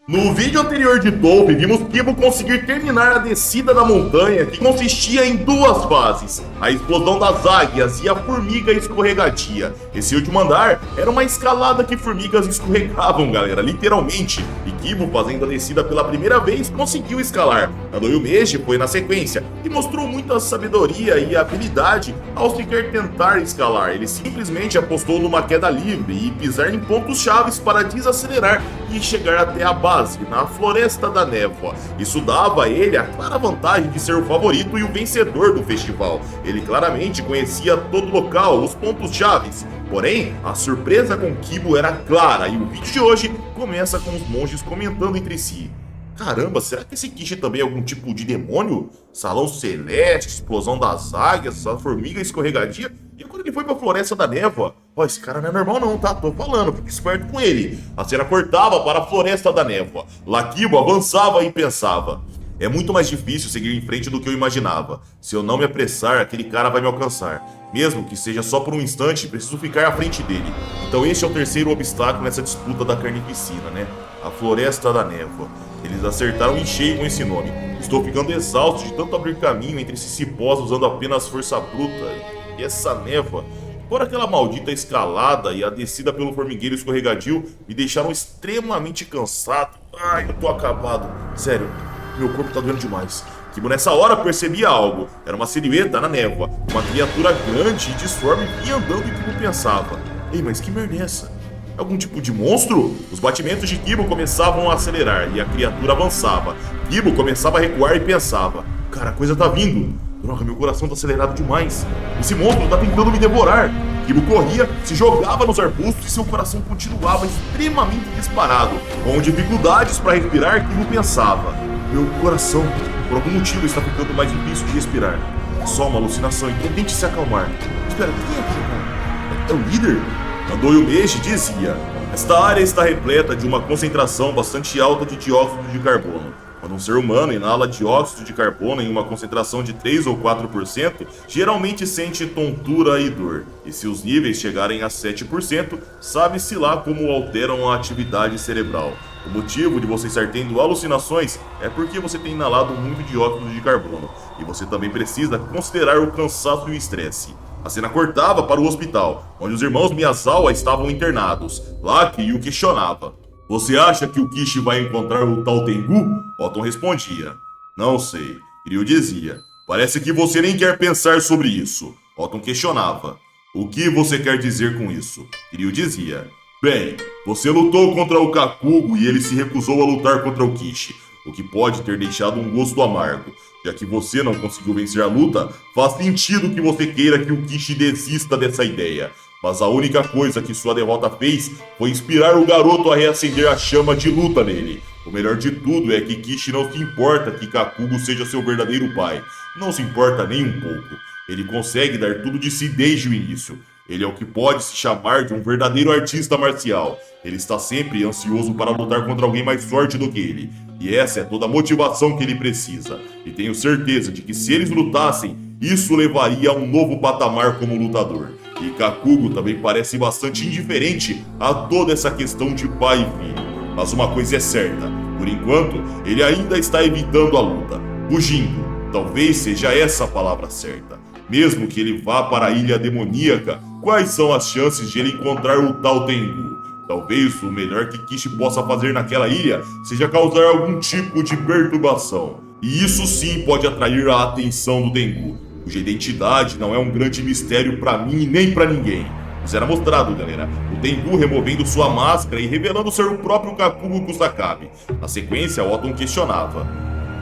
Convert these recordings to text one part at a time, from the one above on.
No vídeo anterior de Dolph, vimos Kibo conseguir terminar a descida da montanha, que consistia em duas fases, a explosão das águias e a formiga escorregadia. Esse último andar era uma escalada que formigas escorregavam, galera, literalmente, e Kibo, fazendo a descida pela primeira vez, conseguiu escalar. Nadoyo Meiji foi na sequência e mostrou muita sabedoria e habilidade ao sequer tentar escalar. Ele simplesmente apostou numa queda livre e pisar em pontos chaves para desacelerar e chegar até a base, na Floresta da Névoa. Isso dava a ele a clara vantagem de ser o favorito e o vencedor do festival. Ele claramente conhecia todo o local, os pontos chaves. Porém, a surpresa com Kibo era clara e o vídeo de hoje começa com os monges comentando entre si. Caramba, será que esse Kishi também é algum tipo de demônio? Salão celeste, explosão das águias, a formiga escorregadia? E quando ele foi pra Floresta da Névoa? Ó, esse cara não é normal não, tá? Tô falando, fique esperto com ele. A cena cortava para a Floresta da Névoa. Lakibo avançava e pensava. É muito mais difícil seguir em frente do que eu imaginava. Se eu não me apressar, aquele cara vai me alcançar. Mesmo que seja só por um instante, preciso ficar à frente dele. Então este é o terceiro obstáculo nessa disputa da carnificina, né? A Floresta da Névoa. Eles acertaram em cheio com esse nome. Estou ficando exausto de tanto abrir caminho entre esses cipós usando apenas força bruta. E essa névoa, fora aquela maldita escalada e a descida pelo formigueiro escorregadio, me deixaram extremamente cansado. Ai, eu tô acabado. Sério, meu corpo tá doendo demais. Kibo nessa hora percebia algo. Era uma silhueta na névoa. Uma criatura grande e disforme vinha andando e Kibo pensava. Ei, mas que merda é essa? Algum tipo de monstro? Os batimentos de Kibo começavam a acelerar e a criatura avançava. Kibo começava a recuar e pensava. Cara, a coisa tá vindo. Droga, meu coração tá acelerado demais. Esse monstro tá tentando me devorar. Kibo corria, se jogava nos arbustos e seu coração continuava extremamente disparado. Com dificuldades para respirar, Kibo pensava. Meu coração, por algum motivo, está ficando mais difícil de respirar. É só uma alucinação, então tente se acalmar. Espera, quem é aquele cara? É o líder? Nadoyo Meiji dizia. Esta área está repleta de uma concentração bastante alta de dióxido de carbono. Quando um ser humano inala dióxido de carbono em uma concentração de 3 ou 4%, geralmente sente tontura e dor. E se os níveis chegarem a 7%, sabe-se lá como alteram a atividade cerebral. O motivo de você estar tendo alucinações é porque você tem inalado muito dióxido de carbono. E você também precisa considerar o cansaço e o estresse. A cena cortava para o hospital, onde os irmãos Miyazawa estavam internados. Lá Kiryu questionava. Você acha que o Kishi vai encontrar o tal Tengu? Otton respondia. Não sei. Kiryu dizia. Parece que você nem quer pensar sobre isso. Otton questionava. O que você quer dizer com isso? Kiryu dizia. Bem, você lutou contra o Kakugo e ele se recusou a lutar contra o Kishi, o que pode ter deixado um gosto amargo. Já que você não conseguiu vencer a luta, faz sentido que você queira que o Kishi desista dessa ideia. Mas a única coisa que sua derrota fez foi inspirar o garoto a reacender a chama de luta nele. O melhor de tudo é que Kishi não se importa que Kakugo seja seu verdadeiro pai. Não se importa nem um pouco. Ele consegue dar tudo de si desde o início. Ele é o que pode se chamar de um verdadeiro artista marcial. Ele está sempre ansioso para lutar contra alguém mais forte do que ele. E essa é toda a motivação que ele precisa. E tenho certeza de que se eles lutassem, isso levaria a um novo patamar como lutador. E Kakugo também parece bastante indiferente a toda essa questão de pai e filho. Mas uma coisa é certa, por enquanto, ele ainda está evitando a luta, fugindo. Talvez seja essa a palavra certa. Mesmo que ele vá para a ilha demoníaca, quais são as chances de ele encontrar o tal Tengu? Talvez o melhor que Kishi possa fazer naquela ilha seja causar algum tipo de perturbação. E isso sim pode atrair a atenção do Tengu, cuja identidade não é um grande mistério para mim e nem para ninguém. Isso era mostrado, galera. O Tengu removendo sua máscara e revelando ser o próprio Kakugo Kusakabe. Na sequência, Otton questionava.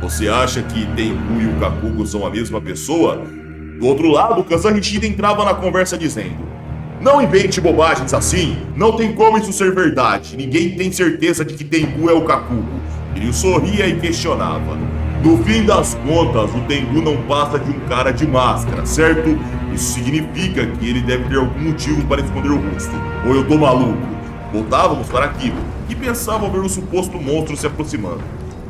Você acha que Tengu e o Kakugo são a mesma pessoa? Do outro lado, Kazan Hishida entrava na conversa dizendo. Não invente bobagens assim, não tem como isso ser verdade. Ninguém tem certeza de que Tengu é o Kakugo. Ele sorria e questionava. No fim das contas, o Tengu não passa de um cara de máscara, certo? Isso significa que ele deve ter algum motivo para esconder o rosto. Ou eu tô maluco? Voltávamos para aquilo, e pensava ver o suposto monstro se aproximando.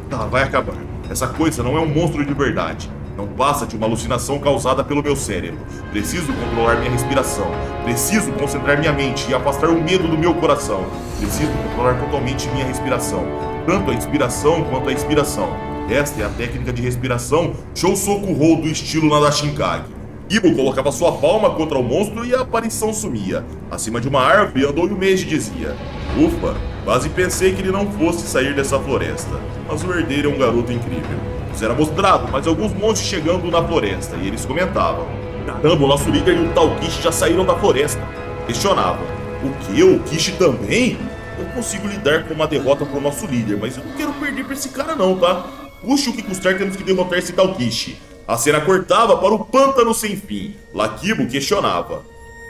Tá, vai acabar. Essa coisa não é um monstro de verdade. Não passa de uma alucinação causada pelo meu cérebro. Preciso controlar minha respiração. Preciso concentrar minha mente e afastar o medo do meu coração. Preciso controlar totalmente minha respiração. tanto a inspiração quanto a expiração. Esta é a técnica de respiração Shousoku-Rou do estilo Nadashinkage. Kibo colocava sua palma contra o monstro e a aparição sumia. Acima de uma árvore, Andou Yumeji dizia: "Ufa, quase pensei que ele não fosse sair dessa floresta. Mas o herdeiro é um garoto incrível." Isso era mostrado, mas alguns monstros chegando na floresta, e eles comentavam: "Caramba, o nosso líder e o tal Kishi já saíram da floresta." Questionava: "O que? O Kishi também? Eu consigo lidar com uma derrota pro nosso líder, mas eu não quero perder pra esse cara não, tá? Custe o que custar, temos que derrotar esse tal Kishi." A cena cortava para o pântano sem fim. Lá Kibo questionava: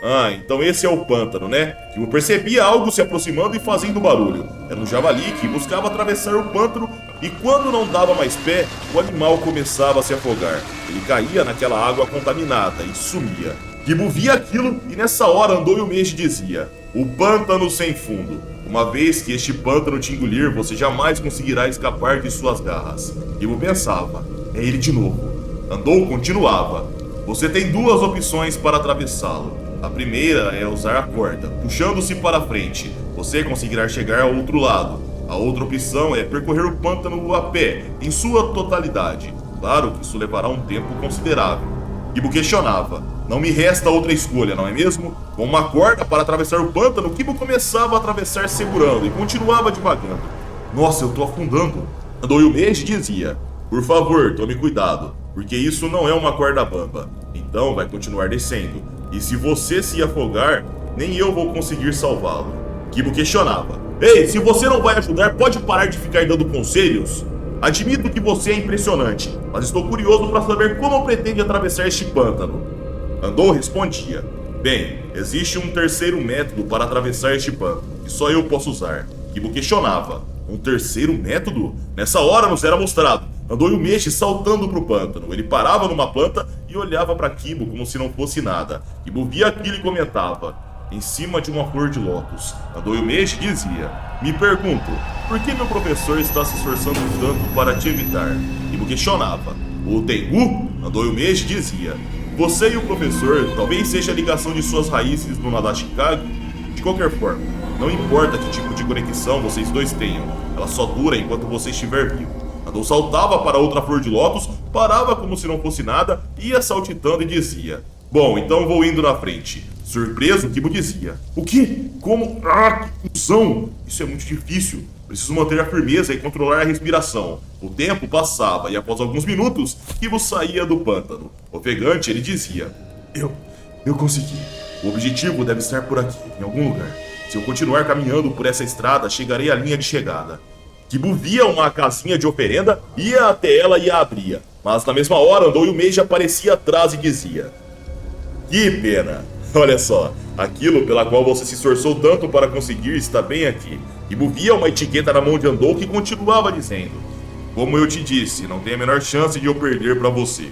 "Ah, então esse é o pântano, né?" Kibo percebia algo se aproximando e fazendo barulho. Era um javali que buscava atravessar o pântano e quando não dava mais pé, o animal começava a se afogar. Ele caía naquela água contaminada e sumia. Kibo via aquilo e nessa hora Andou Yumeji dizia: "O pântano sem fundo. Uma vez que este pântano te engolir, você jamais conseguirá escapar de suas garras." Kibo pensava: "É ele de novo." Andou continuava: "Você tem duas opções para atravessá-lo. A primeira é usar a corda, puxando-se para frente. Você conseguirá chegar ao outro lado. A outra opção é percorrer o pântano a pé, em sua totalidade. Claro que isso levará um tempo considerável." Kibo questionava: "Não me resta outra escolha, não é mesmo?" Com uma corda para atravessar o pântano, Kibo começava a atravessar segurando e continuava devagando. "Nossa, eu tô afundando." Andou Yumeji dizia: "Por favor, tome cuidado, porque isso não é uma corda bamba. Então vai continuar descendo. E se você se afogar, nem eu vou conseguir salvá-lo." Kibo questionava: "Ei, se você não vai ajudar, pode parar de ficar dando conselhos? Admito que você é impressionante, mas estou curioso para saber como pretende atravessar este pântano." Andou respondia: "Bem, existe um terceiro método para atravessar este pântano, que só eu posso usar." Kibo questionava: "Um terceiro método?" Nessa hora nos era mostrado Andou Yumeji saltando pro pântano. Ele parava numa planta e olhava para Kibo como se não fosse nada. Kibo via aquilo e comentava: "Em cima de uma flor de lótus." Andou Yumeji dizia: "Me pergunto, por que meu professor está se esforçando tanto para te evitar?" Kibo questionava: "O Tengu?" Andou Yumeji dizia: "Você e o professor talvez seja a ligação de suas raízes no Nadashinkage? De qualquer forma, não importa que tipo de conexão vocês dois tenham, ela só dura enquanto você estiver vivo." Andou saltava para outra flor de lótus, parava como se não fosse nada, ia saltitando e dizia: "Bom, então vou indo na frente." Surpreso, Kibo dizia: "O quê? Como? Ah, que função! Isso é muito difícil. Preciso manter a firmeza e controlar a respiração." O tempo passava e após alguns minutos, Kibo saía do pântano. Ofegante, ele dizia: Eu consegui. O objetivo deve estar por aqui, em algum lugar. Se eu continuar caminhando por essa estrada, chegarei à linha de chegada." Kibo via uma casinha de oferenda, ia até ela e a abria. Mas na mesma hora, Andou Yumeji aparecia atrás e dizia: "Que pena! Olha só, aquilo pela qual você se esforçou tanto para conseguir está bem aqui." Kibo via uma etiqueta na mão de Andou que continuava dizendo: "Como eu te disse, não tem a menor chance de eu perder para você."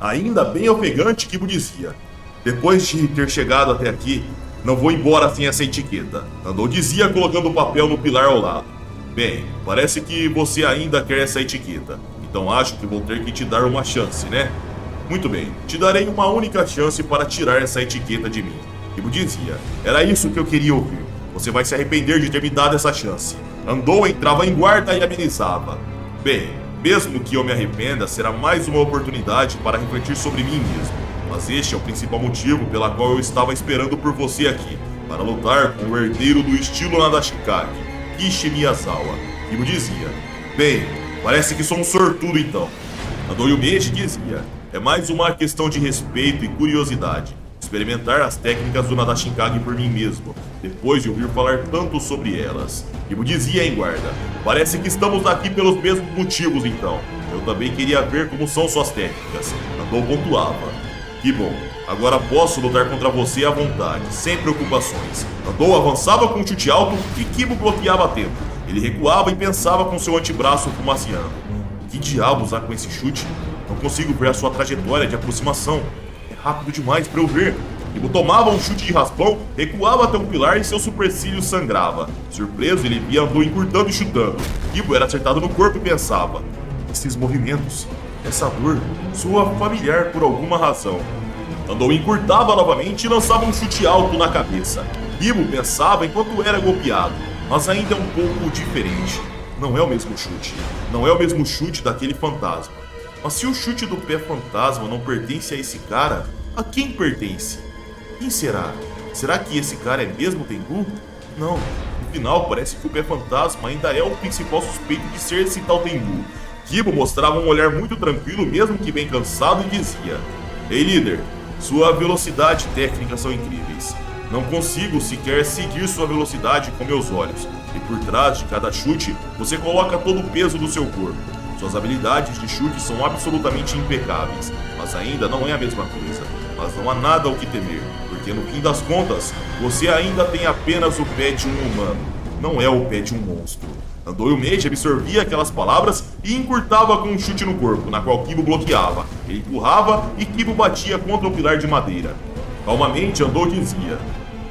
Ainda bem ofegante, Kibo dizia: "Depois de ter chegado até aqui, não vou embora sem essa etiqueta." Andou dizia colocando o papel no pilar ao lado: "Bem, parece que você ainda quer essa etiqueta, então acho que vou ter que te dar uma chance, né? Muito bem, te darei uma única chance para tirar essa etiqueta de mim." Kibo dizia: "Era isso que eu queria ouvir. Você vai se arrepender de ter me dado essa chance." Andou entrava em guarda e amenizava: "Bem, mesmo que eu me arrependa, será mais uma oportunidade para refletir sobre mim mesmo. Mas este é o principal motivo pela qual eu estava esperando por você aqui, para lutar com o herdeiro do estilo Nadashinkage, Kishi Miyazawa." Kibo dizia: "Bem, parece que sou um sortudo então." Andou Yumeji dizia: "É mais uma questão de respeito e curiosidade. Experimentar as técnicas do Nadashinkage por mim mesmo, depois de ouvir falar tanto sobre elas." Kibo dizia em guarda: "Parece que estamos aqui pelos mesmos motivos então. Eu também queria ver como são suas técnicas." Andou pontuava: "Que bom. Agora posso lutar contra você à vontade, sem preocupações." Andou avançava com um chute alto e Kibo bloqueava a tempo. Ele recuava e pensava com seu antebraço fumaciando: "Que diabos há com esse chute? Não consigo ver a sua trajetória de aproximação. É rápido demais para eu ver." Kibo tomava um chute de raspão, recuava até um pilar e seu supercílio sangrava. Surpreso, ele via Andou encurtando e chutando. Kibo era acertado no corpo e pensava: "Esses movimentos, essa dor, soa familiar por alguma razão." Andou encurtava novamente e lançava um chute alto na cabeça. Kibo pensava enquanto era golpeado: "Mas ainda é um pouco diferente. Não é o mesmo chute. Não é o mesmo chute daquele fantasma. Mas se o chute do pé fantasma não pertence a esse cara, a quem pertence? Quem será? Será que esse cara é mesmo Tengu? Não. No final, parece que o pé fantasma ainda é o principal suspeito de ser esse tal Tengu. Kibo mostrava um olhar muito tranquilo, mesmo que bem cansado, e dizia: Ei, líder, sua velocidade e técnica são incríveis. Não consigo sequer seguir sua velocidade com meus olhos. E por trás de cada chute, você coloca todo o peso do seu corpo. Suas habilidades de chute são absolutamente impecáveis, mas ainda não é a mesma coisa. Mas não há nada ao que temer, porque no fim das contas, você ainda tem apenas o pé de um humano, não é o pé de um monstro. Andou Meiji absorvia aquelas palavras e encurtava com um chute no corpo, na qual Kibo bloqueava. Ele empurrava e Kibo batia contra o pilar de madeira. Calmamente, Andou dizia: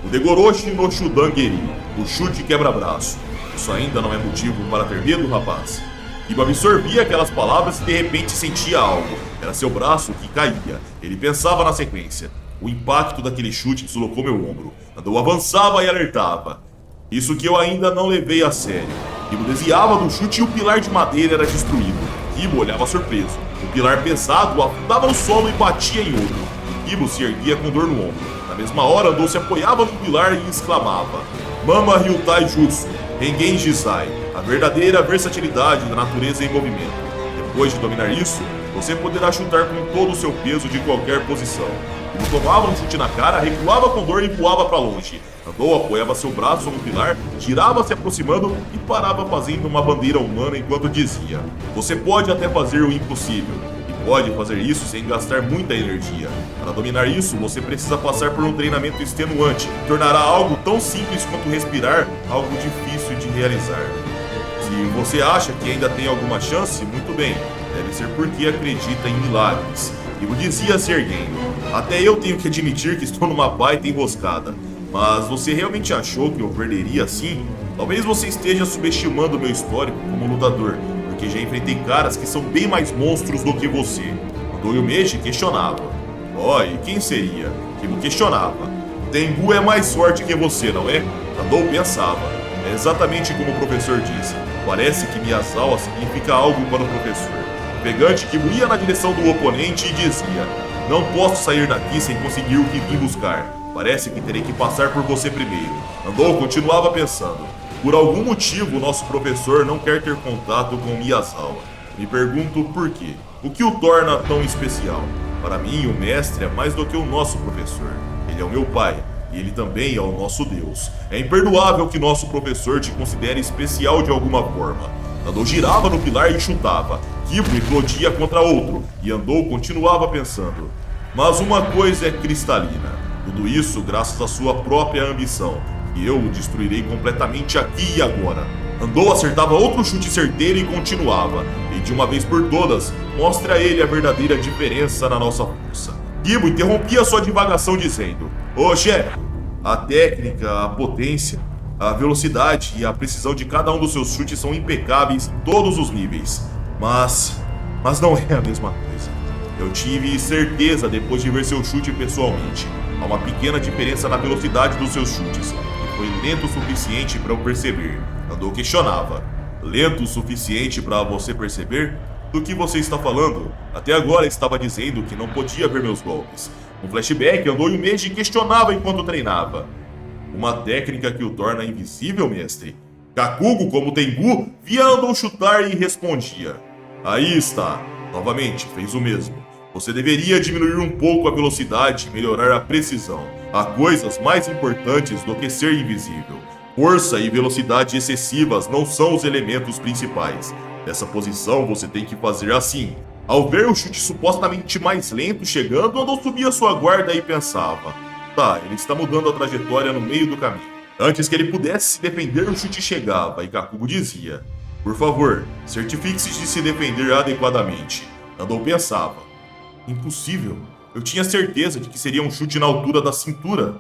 O Degoroshi no Shudangeri, o chute quebra-braço. Isso ainda não é motivo para ter medo, rapaz. Kibo absorvia aquelas palavras e de repente sentia algo. Era seu braço que caía. Ele pensava na sequência. O impacto daquele chute deslocou meu ombro. Andou avançava e alertava. Isso que eu ainda não levei a sério. Kibo desviava do chute e o pilar de madeira era destruído. Kibo olhava surpreso. O pilar pesado afundava no solo e batia em outro. E Kibo se erguia com dor no ombro. Na mesma hora, Andou se apoiava no pilar e exclamava: Mama Ryutai Jutsu, Rengen Jizai, a verdadeira versatilidade da natureza em movimento. Depois de dominar isso, você poderá chutar com todo o seu peso de qualquer posição. Ele tomava um chute na cara, recuava com dor e voava para longe. Andou apoiava seu braço no pilar, girava se aproximando e parava fazendo uma bandeira humana enquanto dizia: Você pode até fazer o impossível, e pode fazer isso sem gastar muita energia. Para dominar isso, você precisa passar por um treinamento extenuante, que tornará algo tão simples quanto respirar algo difícil de realizar. Se você acha que ainda tem alguma chance, muito bem, deve ser porque acredita em milagres. Kibo dizia se erguendo: Até eu tenho que admitir que estou numa baita emboscada. Mas você realmente achou que eu perderia assim? Talvez você esteja subestimando meu histórico como lutador, porque já enfrentei caras que são bem mais monstros do que você. Andou Meiji questionava. E quem seria? Kibo questionava. Tengu é mais forte que você, não é? Andou pensava. É exatamente como o professor disse. Parece que Miyazawa significa algo para o professor. Pegante, Kibo ia na direção do oponente e dizia: Não posso sair daqui sem conseguir o que vim buscar. Parece que terei que passar por você primeiro. Andou continuava pensando. Por algum motivo, nosso professor não quer ter contato com Miyazawa. Me pergunto por quê. O que o torna tão especial? Para mim, o mestre é mais do que o nosso professor. Ele é o meu pai, e ele também é o nosso Deus. É imperdoável que nosso professor te considere especial de alguma forma. Andou girava no pilar e chutava. Kibo implodia contra outro, e Andou continuava pensando. Mas uma coisa é cristalina. Tudo isso graças à sua própria ambição, que eu o destruirei completamente aqui e agora. Andou acertava outro chute certeiro e continuava. E de uma vez por todas, mostre a ele a verdadeira diferença na nossa força. Kibo interrompia sua divagação dizendo: Ô chefe, a técnica, a potência, a velocidade e a precisão de cada um dos seus chutes são impecáveis em todos os níveis. Mas não é a mesma coisa. Eu tive certeza depois de ver seu chute pessoalmente. Há uma pequena diferença na velocidade dos seus chutes, e foi lento o suficiente para eu perceber. Andou questionava. Lento o suficiente para você perceber? Do que você está falando? Até agora estava dizendo que não podia ver meus golpes. Um flashback, Andou Meiji questionava enquanto treinava. Uma técnica que o torna invisível, mestre? Kakugo, como Tengu, via Andou chutar e respondia. Aí está. Novamente, fez o mesmo. Você deveria diminuir um pouco a velocidade e melhorar a precisão. Há coisas mais importantes do que ser invisível. Força e velocidade excessivas não são os elementos principais. Nessa posição você tem que fazer assim. Ao ver o chute supostamente mais lento chegando, Andou subia sua guarda e pensava: Tá, ele está mudando a trajetória no meio do caminho. Antes que ele pudesse se defender, o chute chegava e Kakugo dizia: Por favor, certifique-se de se defender adequadamente. Andou pensava: Impossível. Eu tinha certeza de que seria um chute na altura da cintura.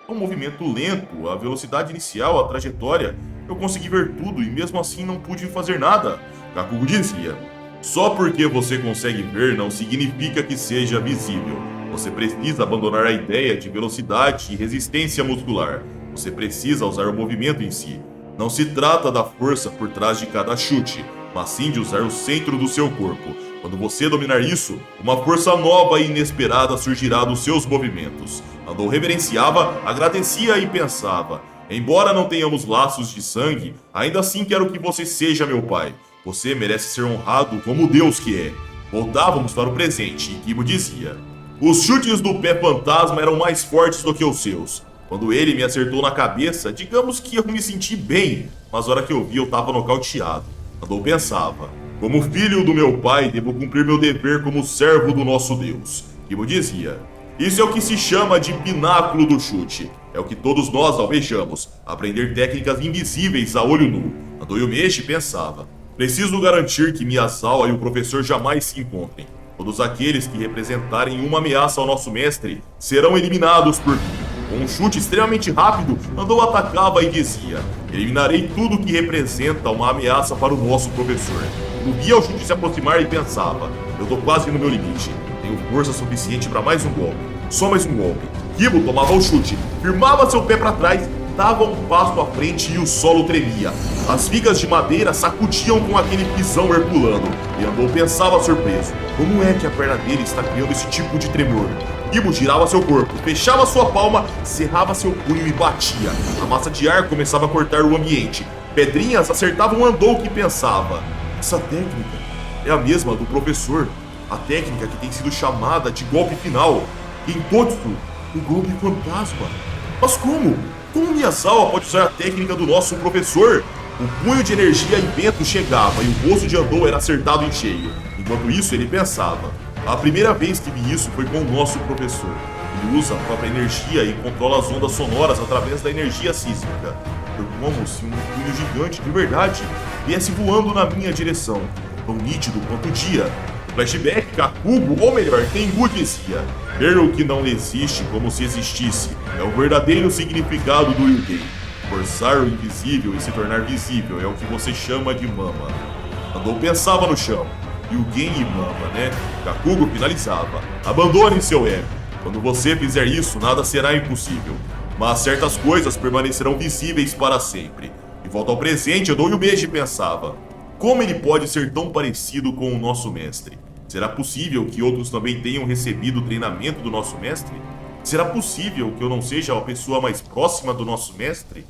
Um movimento lento, a velocidade inicial, a trajetória. Eu consegui ver tudo e mesmo assim não pude fazer nada. Kakugo dizia: Só porque você consegue ver não significa que seja visível. Você precisa abandonar a ideia de velocidade e resistência muscular. Você precisa usar o movimento em si. Não se trata da força por trás de cada chute, mas sim de usar o centro do seu corpo. Quando você dominar isso, uma força nova e inesperada surgirá dos seus movimentos. Andou reverenciava, agradecia e pensava: embora não tenhamos laços de sangue, ainda assim quero que você seja meu pai. Você merece ser honrado como Deus que é. Voltávamos para o presente e Kibo dizia: os chutes do pé fantasma eram mais fortes do que os seus. Quando ele me acertou na cabeça, digamos que eu me senti bem, mas na hora que eu vi eu tava nocauteado. Andou pensava: como filho do meu pai, devo cumprir meu dever como servo do nosso Deus. Kibo dizia: isso é o que se chama de pináculo do chute. É o que todos nós almejamos, aprender técnicas invisíveis a olho nu. Andou Yumeji pensava: preciso garantir que Miyazawa e o professor jamais se encontrem. Todos aqueles que representarem uma ameaça ao nosso mestre serão eliminados por mim. Com um chute extremamente rápido, Andou atacava e dizia: eliminarei tudo que representa uma ameaça para o nosso professor. Eu via o chute se aproximar e pensava: eu tô quase no meu limite. Tenho força suficiente para mais um golpe. Só mais um golpe. Kibo tomava o chute, firmava seu pé para trás, dava um passo à frente e o solo tremia. As vigas de madeira sacudiam com aquele pisão herculano. E Andou pensava surpreso: como é que a perna dele está criando esse tipo de tremor? Kibo girava seu corpo, fechava sua palma, cerrava seu punho e batia. A massa de ar começava a cortar o ambiente. Pedrinhas acertavam Andou que pensava: essa técnica é a mesma do professor. A técnica que tem sido chamada de golpe final. Genjutsu, o golpe fantasma. Mas como? Como Miyazawa pode usar a técnica do nosso professor? O punho de energia e vento chegava e o rosto de Andou era acertado em cheio. Enquanto isso, ele pensava: a primeira vez que vi isso foi com o nosso professor. Ele usa a própria energia e controla as ondas sonoras através da energia sísmica. Foi como se um punho gigante de verdade viesse voando na minha direção, tão nítido quanto o dia. No flashback, Kakugo, ou melhor, Tengu dizia: ver o que não existe como se existisse é o verdadeiro significado do Ryugen. Forçar o invisível e se tornar visível é o que você chama de Mama. Andou pensava no chão. Ryugen e Mama, né? Kakugo finalizava: abandone seu ego. Quando você fizer isso, nada será impossível. Mas certas coisas permanecerão visíveis para sempre. E volta ao presente, Andou Yumeji pensava: como ele pode ser tão parecido com o nosso mestre? Será possível que outros também tenham recebido o treinamento do nosso mestre? Será possível que eu não seja a pessoa mais próxima do nosso mestre?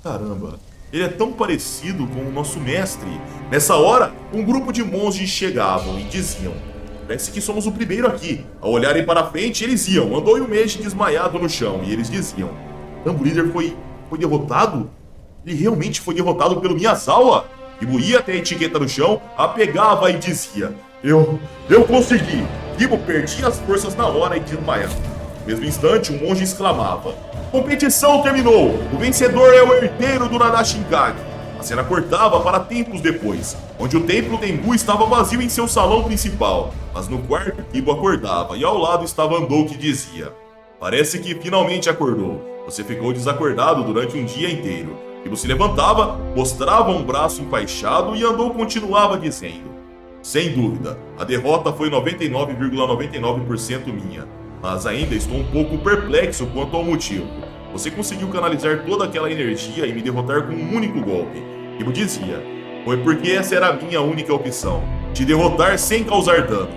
Caramba, ele é tão parecido com o nosso mestre. Nessa hora, um grupo de monges chegavam e diziam: parece que somos o primeiro aqui. Ao olharem para frente, eles iam. Andou Yumeji desmaiado no chão e eles diziam: Rambo Líder foi derrotado? Ele realmente foi derrotado pelo Miyazawa? Kibo ia até a etiqueta no chão, a pegava e dizia: Eu consegui! Kibo perdia as forças na hora e desmaiava. No mesmo instante, um monge exclamava: competição terminou! O vencedor é o herdeiro do Nadashinkage. A cena cortava para tempos depois, onde o templo Tengu estava vazio em seu salão principal. Mas no quarto, Kibo acordava e ao lado estava Andou que dizia: parece que finalmente acordou. Você ficou desacordado durante um dia inteiro. Kibo se levantava, mostrava um braço enfaixado e Andou continuava dizendo: sem dúvida, a derrota foi 99,99% minha, mas ainda estou um pouco perplexo quanto ao motivo. Você conseguiu canalizar toda aquela energia e me derrotar com um único golpe. Kibo dizia: foi porque essa era a minha única opção, te derrotar sem causar dano.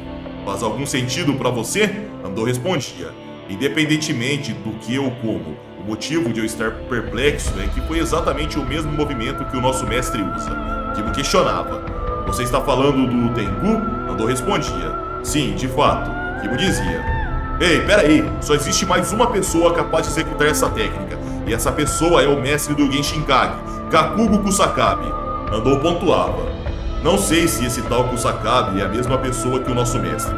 Faz algum sentido pra você? Andou respondia: independentemente do que ou como, o motivo de eu estar perplexo é que foi exatamente o mesmo movimento que o nosso mestre usa. Kibo questionava: você está falando do Tengu? Andou respondia: sim, de fato. Kibo dizia: ei, peraí, só existe mais uma pessoa capaz de executar essa técnica, e essa pessoa é o mestre do Genshinkage, Kakugo Kusakabe. Andou pontuava: não sei se esse tal Kusakabe é a mesma pessoa que o nosso mestre.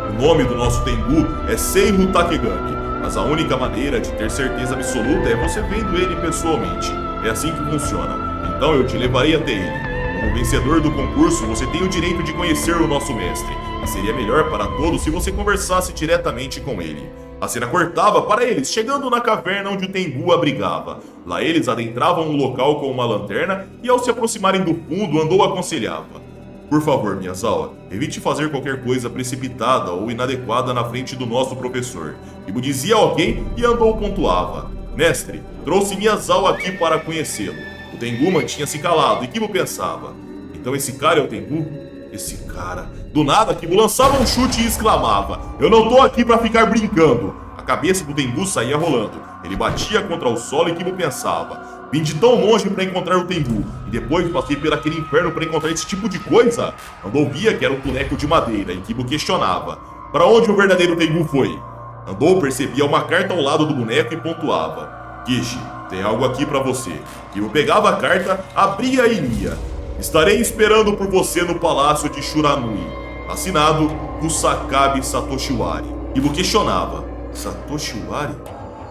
O nome do nosso Tengu é Seiru Takegami, mas a única maneira de ter certeza absoluta é você vendo ele pessoalmente. É assim que funciona. Então eu te levarei até ele. Como vencedor do concurso, você tem o direito de conhecer o nosso mestre. E seria melhor para todos se você conversasse diretamente com ele. A cena cortava para eles chegando na caverna onde o Tengu abrigava. Lá eles adentravam um local com uma lanterna e ao se aproximarem do fundo, Andou aconselhava: por favor, Miyazawa, evite fazer qualquer coisa precipitada ou inadequada na frente do nosso professor. Kibo dizia a alguém e Andou pontuava: mestre, trouxe Miyazawa aqui para conhecê-lo. O Tengu mantinha-se calado e Kibo pensava: então esse cara é o Tengu? Esse cara... Do nada, Kibo lançava um chute e exclamava: eu não tô aqui pra ficar brincando. A cabeça do Tengu saía rolando. Ele batia contra o solo e Kibo pensava: vim de tão longe pra encontrar o Tengu, e depois passei por aquele inferno pra encontrar esse tipo de coisa? Andou via que era um boneco de madeira e Kibo questionava: para onde o verdadeiro Tengu foi? Andou percebia uma carta ao lado do boneco e pontuava: Kishi, tem algo aqui pra você. Kibo pegava a carta, abria e lia: estarei esperando por você no palácio de Shuranui. Assinado Kusakabe Satoshiwari. Kibo questionava: Satoshiwari?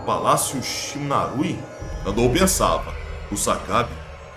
Palácio Shinarui? Andou pensava: Kusakabe?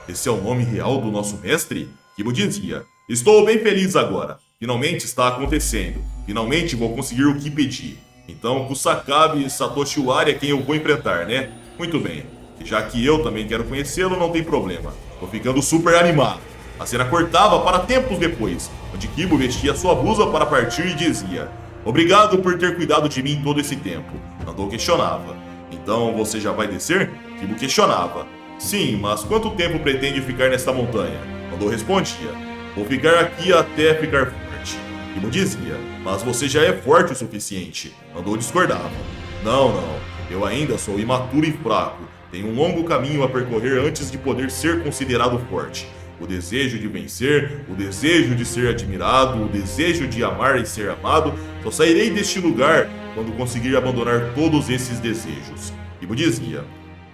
Esse é o nome real do nosso mestre? Kibo dizia: estou bem feliz agora. Finalmente está acontecendo. Finalmente vou conseguir o que pedi. Então Kusakabe Satoshiwari é quem eu vou enfrentar, né? Muito bem. E já que eu também quero conhecê-lo, não tem problema. Tô ficando super animado. A cena cortava para tempos depois, onde Kibo vestia sua blusa para partir e dizia: obrigado por ter cuidado de mim todo esse tempo. Andou questionava: então você já vai descer? Kibo questionava: sim, mas quanto tempo pretende ficar nesta montanha? Andou respondia: vou ficar aqui até ficar forte. Kibo dizia: mas você já é forte o suficiente. Andou discordava: não, eu ainda sou imaturo e fraco. Tenho um longo caminho a percorrer antes de poder ser considerado forte. O desejo de vencer, o desejo de ser admirado, o desejo de amar e ser amado, só sairei deste lugar quando conseguir abandonar todos esses desejos. Kibo dizia: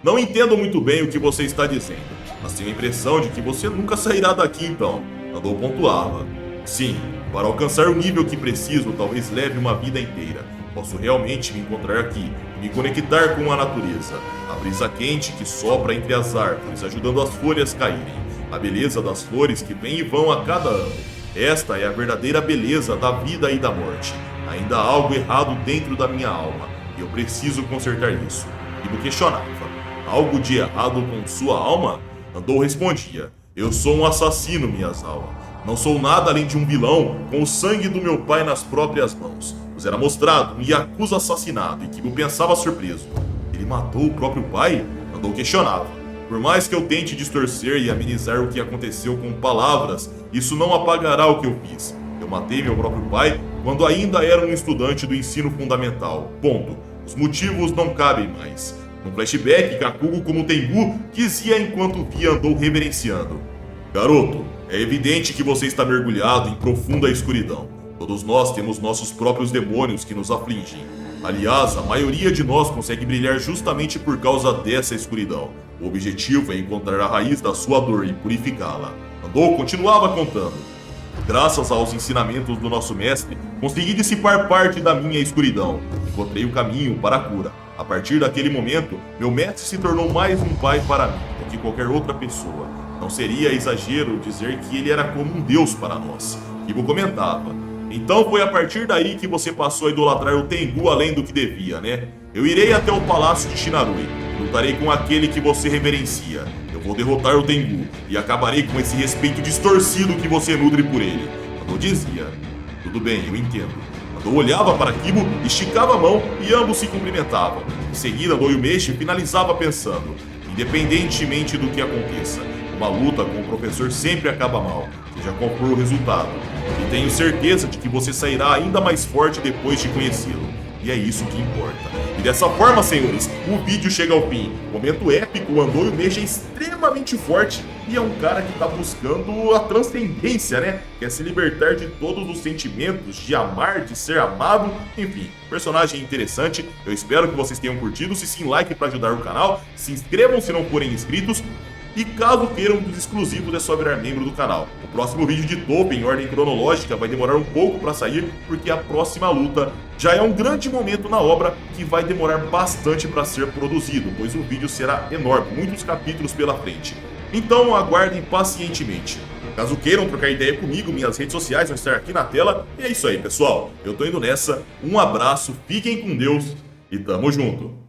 não entendo muito bem o que você está dizendo, mas tenho a impressão de que você nunca sairá daqui então. Andou pontuava: sim, para alcançar o nível que preciso talvez leve uma vida inteira. Posso realmente me encontrar aqui e me conectar com a natureza. A brisa quente que sopra entre as árvores, ajudando as folhas caírem. A beleza das flores que vêm e vão a cada ano. Esta é a verdadeira beleza da vida e da morte. Ainda há algo errado dentro da minha alma, e eu preciso consertar isso. Kibo questionava: algo de errado com sua alma? Andou respondia: eu sou um assassino, Miyazawa. Não sou nada além de um vilão com o sangue do meu pai nas próprias mãos. Nos era mostrado um Yakuza assassinado e Kibo pensava surpreso: ele matou o próprio pai? Andou questionava: por mais que eu tente distorcer e amenizar o que aconteceu com palavras, isso não apagará o que eu fiz. Eu matei meu próprio pai quando ainda era um estudante do ensino fundamental. Ponto. Os motivos não cabem mais. No flashback, Kakugo como Tengu dizia enquanto via andou reverenciando: garoto, é evidente que você está mergulhado em profunda escuridão. Todos nós temos nossos próprios demônios que nos afligem. Aliás, a maioria de nós consegue brilhar justamente por causa dessa escuridão. O objetivo é encontrar a raiz da sua dor e purificá-la. Andou continuava contando: graças aos ensinamentos do nosso mestre, consegui dissipar parte da minha escuridão. Encontrei o caminho para a cura. A partir daquele momento, meu mestre se tornou mais um pai para mim do que qualquer outra pessoa. Não seria exagero dizer que ele era como um deus para nós. Kibo comentava: então foi a partir daí que você passou a idolatrar o Tengu além do que devia, né? Eu irei até o palácio de Shinarui. Lutarei com aquele que você reverencia. Eu vou derrotar o Tengu e acabarei com esse respeito distorcido que você nutre por ele. Andou dizia: tudo bem, eu entendo. Andou olhava para Kibo, esticava a mão e ambos se cumprimentavam. Em seguida, Andou Yumeshi finalizava pensando: independentemente do que aconteça, uma luta com o professor sempre acaba mal, seja qual for o resultado. E tenho certeza de que você sairá ainda mais forte depois de conhecê-lo. E é isso que importa. E dessa forma, senhores, o vídeo chega ao fim. Momento épico, o Andou Yumeshi é extremamente forte e é um cara que tá buscando a transcendência, né? Quer se libertar de todos os sentimentos, de amar, de ser amado, enfim, personagem interessante. Eu espero que vocês tenham curtido. Se sim, like para ajudar o canal, se inscrevam se não forem inscritos. E caso queiram dos exclusivos, é só virar membro do canal. O próximo vídeo de topo em ordem cronológica vai demorar um pouco para sair, porque a próxima luta já é um grande momento na obra que vai demorar bastante para ser produzido, pois o vídeo será enorme, muitos capítulos pela frente. Então aguardem pacientemente. Caso queiram trocar ideia comigo, minhas redes sociais vão estar aqui na tela. E é isso aí, pessoal. Eu tô indo nessa. Um abraço, fiquem com Deus e tamo junto.